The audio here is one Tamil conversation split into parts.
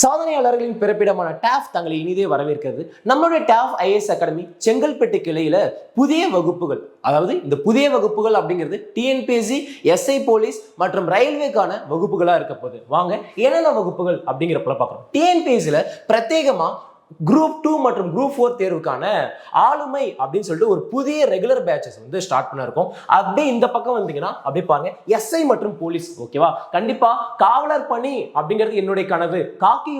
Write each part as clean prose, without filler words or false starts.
சாதனையாளர்களின் பிறப்பிடமான டாஃப் தங்களை இனிதே வரவேற்கிறது. நம்மளுடைய டாஃப் ஐஏஎஸ் அகாடமி செங்கல்பட்டு கிளையில புதிய வகுப்புகள், அதாவது இந்த புதிய வகுப்புகள் அப்படிங்கிறது டிஎன்பிஎஸ்சி, எஸ்ஐ போலீஸ் மற்றும் ரயில்வேக்கான வகுப்புகளா இருக்க போகுது. வாங்க என்னென்ன வகுப்புகள் அப்படிங்கிறப்ப பார்க்கலாம். டிஎன்பிஎஸ்சில பிரத்யேகமா குரூப் 2 மற்றும் குரூப் 4 தேர்வுக்கான ஆளுமை அப்படின்னு சொல்லிட்டு ஒரு புதிய ரெகுலர் பேட்சஸ் வந்து ஸ்டார்ட் பண்ண இருக்கும். அப்படியே இந்த பக்கம் வந்தீங்கன்னா அப்படியே பாருங்க எஸ்ஐ மற்றும் போலீஸ். ஓகேவா, கண்டிப்பா காவலர் பணி அப்படிங்கிறது என்னுடைய கனவு, காக்கி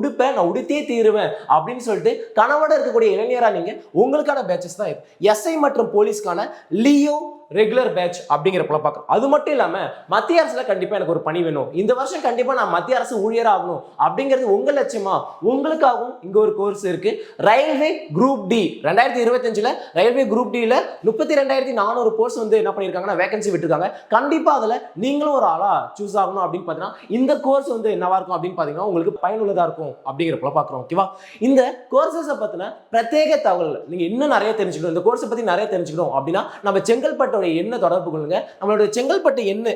உடுப்பேன் நான் உடுத்தே தீருவேன் அப்படின்னு சொல்லிட்டு கனவோட இருக்கக்கூடிய இளைஞரா நீங்க உங்களுக்கான பேட்சஸ் தான் இது. எஸ்ஐ மற்றும் போலீஸ்க்கான லியோ ரெகுலர் பேட்ச் அப்படிங்கிறப்ப பார்க்கலாம். அது மட்டும் இல்லாம மத்திய அரசுல கண்டிப்பா எனக்கு ஒரு பணி வேணும், இந்த வருஷம் கண்டிப்பா நான் மத்திய அரசு ஊழியர் ஆகணும் அப்படிங்கிறது உங்க லட்சியமா, உங்களுக்காகவும் இங்க ஒரு கோர்ஸ் இருக்கு. ரயில்வே குரூப் டி 2025ல ரயில்வே குரூப் டில 32,400 கோர்ஸ் வந்து என்ன பண்ணிருக்காங்கன்னா வேகன்சி விட்டுருக்காங்க. கண்டிப்பா அதுல நீங்களும் ஒரு ஆளா சூஸ் ஆகணும் அப்படின்னு பாத்தீங்கன்னா இந்த கோர்ஸ் வந்து என்னவா இருக்கும் அப்படின்னு பாத்தீங்கன்னா உங்களுக்கு பயனுள்ளதா இருக்கும் அப்படிங்கிறப்ப பாக்குறோம். ஓகேவா, இந்த கோர்சஸ் பத்தின பிரத்யேக தகவல் நீங்க இன்னும் நிறைய தெரிஞ்சுக்கணும், இந்த கோர்ஸ் பத்தி நிறைய தெரிஞ்சுக்கணும் அப்படின்னா நம்ம செங்கல்பட்டு என்ன தொடர்பு கொள்ளுங்க. நம்மளுடைய செங்கல்பட்டு என்ன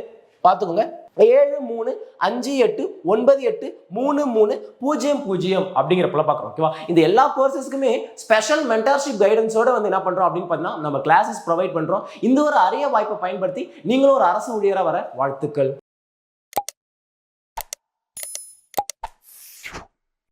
பார்த்துக்கோங்க, 7358983300 அப்படிங்கிறப்ப பார்க்குறோம். ஓகேவா, இந்த எல்லா கோர்சஸ்க்குமே ஸ்பெஷல் மென்டர்ஷிப் கைடன்ஸோட வந்து என்ன பண்றோம் அப்படின்னு பார்த்தீங்கன்னா நம்ம கிளாஸஸ் ப்ரொவைட் பண்றோம். இந்த ஒரு அரிய வாய்ப்பை பயன்படுத்தி நீங்களும் ஒரு அரசு ஊழியராக வர வாழ்த்துக்கள்.